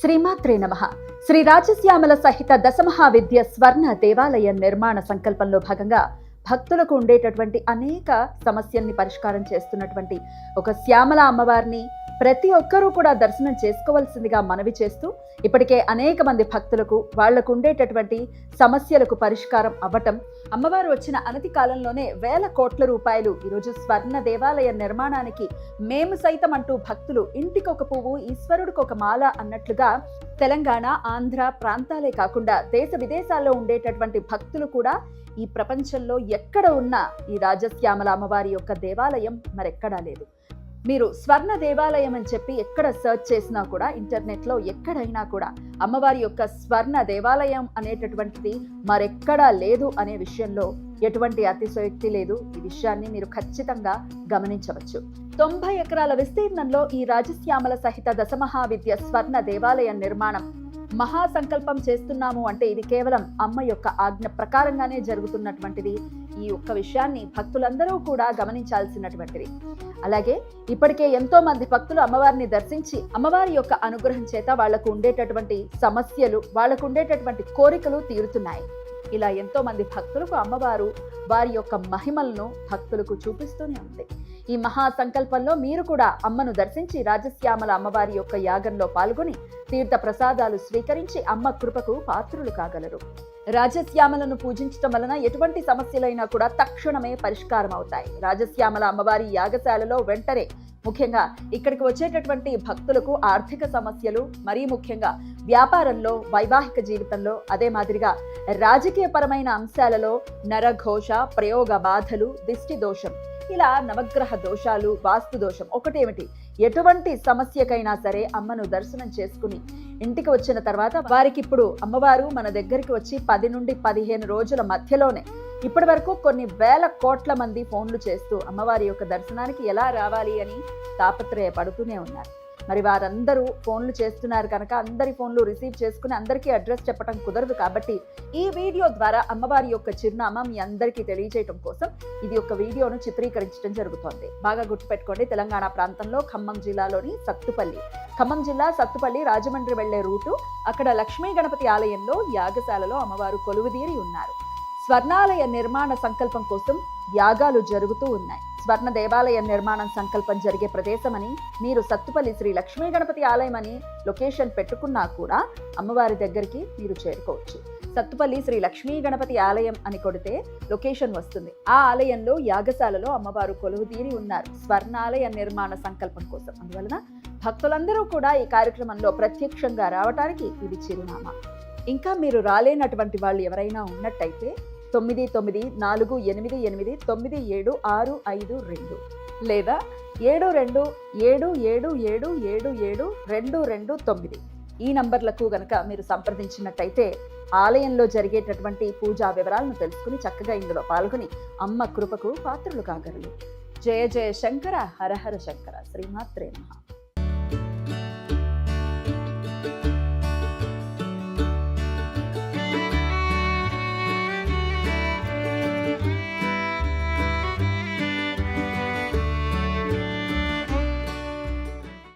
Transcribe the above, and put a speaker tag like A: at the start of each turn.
A: శ్రీమాత్రే నమః. శ్రీ రాజశ్యామల సహిత దశమహావిద్య స్వర్ణ దేవాలయ నిర్మాణ సంకల్పంలో భాగంగా భక్తులకు ఉండేటటువంటి అనేక సమస్యల్ని పరిష్కారం చేస్తున్నటువంటి ఒక శ్యామల అమ్మవారిని ప్రతి ఒక్కరూ కూడా దర్శనం చేసుకోవాల్సిందిగా మనవి చేస్తూ, ఇప్పటికే అనేక మంది భక్తులకు వాళ్లకు ఉండేటటువంటి సమస్యలకు పరిష్కారం అవ్వటం, అమ్మవారు వచ్చిన అనతి కాలంలోనే వేల కోట్ల రూపాయలు ఈరోజు స్వర్ణ దేవాలయ నిర్మాణానికి మేము సైతం అంటూ భక్తులు ఇంటికొక పువ్వు ఈశ్వరుడికొక మాల అన్నట్లుగా తెలంగాణ, ఆంధ్ర ప్రాంతాలే కాకుండా దేశ విదేశాల్లో ఉండేటటువంటి భక్తులు కూడా ఈ ప్రపంచంలో ఎక్కడ ఉన్నా ఈ రాజశ్యామల అమ్మవారి యొక్క దేవాలయం మరెక్కడా లేదు. మీరు స్వర్ణ దేవాలయం అని చెప్పి ఎక్కడ సెర్చ్ చేసినా కూడా ఇంటర్నెట్లో ఎక్కడైనా కూడా అమ్మవారి యొక్క స్వర్ణ దేవాలయం అనేటటువంటిది మరెక్కడా లేదు అనే విషయంలో ఎటువంటి అతిశయోక్తి లేదు. ఈ విషయాన్ని మీరు ఖచ్చితంగా గమనించవచ్చు. 90 ఎకరాల విస్తీర్ణంలో ఈ రాజశ్యామల సహిత దశమహావిద్య స్వర్ణ దేవాలయ నిర్మాణం మహాసంకల్పం చేస్తున్నాము అంటే ఇది కేవలం అమ్మ యొక్క ఆజ్ఞ ప్రకారంగానే జరుగుతున్నటువంటిది. ఈ ఒక్క విషయాన్ని భక్తులందరూ కూడా గమనించాల్సినటువంటిది. అలాగే ఇప్పటికే ఎంతో మంది భక్తులు అమ్మవారిని దర్శించి అమ్మవారి యొక్క అనుగ్రహం చేత వాళ్లకు ఉండేటటువంటి సమస్యలు, వాళ్లకు ఉండేటటువంటి కోరికలు తీరుతున్నాయి. ఇలా ఎంతో మంది భక్తులకు అమ్మవారు వారి యొక్క మహిమలను భక్తులకు చూపిస్తూనే ఉంది. ఈ మహా సంకల్పంలో మీరు కూడా అమ్మను దర్శించి రాజశ్యామల అమ్మవారి యొక్క యాగంలో పాల్గొని తీర్థ ప్రసాదాలు స్వీకరించి అమ్మ కృపకు పాత్రులు కాగలరు. రాజశ్యామలను పూజించడం వలన ఎటువంటి సమస్యలైనా కూడా తక్షణమే పరిష్కారం అవుతాయి. రాజశ్యామల అమ్మవారి యాగశాలలో వెంటనే ముఖ్యంగా ఇక్కడికి వచ్చేటటువంటి భక్తులకు ఆర్థిక సమస్యలు, మరీ ముఖ్యంగా వ్యాపారంలో, వైవాహిక జీవితంలో, అదే మాదిరిగా రాజకీయపరమైన అంశాలలో నరఘోష, ప్రయోగ బాధలు, దిష్టి దోషం, ఇలా నవగ్రహ దోషాలు, వాస్తు దోషం ఒకటేమిటి ఎటువంటి సమస్యకైనా సరే అమ్మను దర్శనం చేసుకుని ఇంటికి వచ్చిన తర్వాత వారికి ఇప్పుడు అమ్మవారు మన దగ్గరికి వచ్చి 10 నుండి 15 రోజుల మధ్యలోనే ఇప్పటి వరకు కొన్ని వేల కోట్ల మంది ఫోన్లు చేస్తూ అమ్మవారి యొక్క దర్శనానికి ఎలా రావాలి అని తాపత్రయపడుతూనే ఉన్నారు. మరి వారందరూ ఫోన్లు చేస్తున్నారు కనుక అందరి ఫోన్లు రిసీవ్ చేసుకుని అందరికీ అడ్రస్ చెప్పడం కుదరదు. కాబట్టి ఈ వీడియో ద్వారా అమ్మవారి యొక్క చిరునామా మీ అందరికీ తెలియజేయడం కోసం ఇది ఒక వీడియోను చిత్రీకరించడం జరుగుతోంది. బాగా గుర్తుపెట్టుకోండి, తెలంగాణ ప్రాంతంలో ఖమ్మం జిల్లాలోని సత్తుపల్లి, ఖమ్మం జిల్లా సత్తుపల్లి రాజమండ్రి వెళ్లే రూటు, అక్కడ లక్ష్మీ గణపతి ఆలయంలో యాగశాలలో అమ్మవారు కొలువుదీరి ఉన్నారు. స్వర్ణాలయ నిర్మాణ సంకల్పం కోసం యాగాలు జరుగుతూ ఉన్నాయి. స్వర్ణ దేవాలయ నిర్మాణం సంకల్పం జరిగే ప్రదేశమని మీరు సత్తుపల్లి శ్రీ లక్ష్మీ గణపతి ఆలయం అని లొకేషన్ పెట్టుకున్నా కూడా అమ్మవారి దగ్గరికి మీరు చేరుకోవచ్చు. సత్తుపల్లి శ్రీ లక్ష్మీ గణపతి ఆలయం అని కొడితే లొకేషన్ వస్తుంది. ఆ ఆలయంలో యాగశాలలో అమ్మవారు కొలువుదీరి ఉన్నారు స్వర్ణాలయ నిర్మాణ సంకల్పం కోసం. అందువలన భక్తులందరూ కూడా ఈ కార్యక్రమంలో ప్రత్యక్షంగా రావడానికి ఇది చిరునామా. ఇంకా మీరు రాలేనటువంటి వాళ్ళు ఎవరైనా ఉన్నట్టయితే 9948897652 లేదా 727777772229 ఈ నంబర్లకు గనక మీరు సంప్రదించినట్టయితే ఆలయంలో జరిగేటటువంటి పూజా వివరాలను తెలుసుకుని చక్కగా ఇందులో పాల్గొని అమ్మ కృపకు పాత్రలు కాగలరు. జయ జయ శంకర, హర హర శంకర. శ్రీమాత్రే నమః.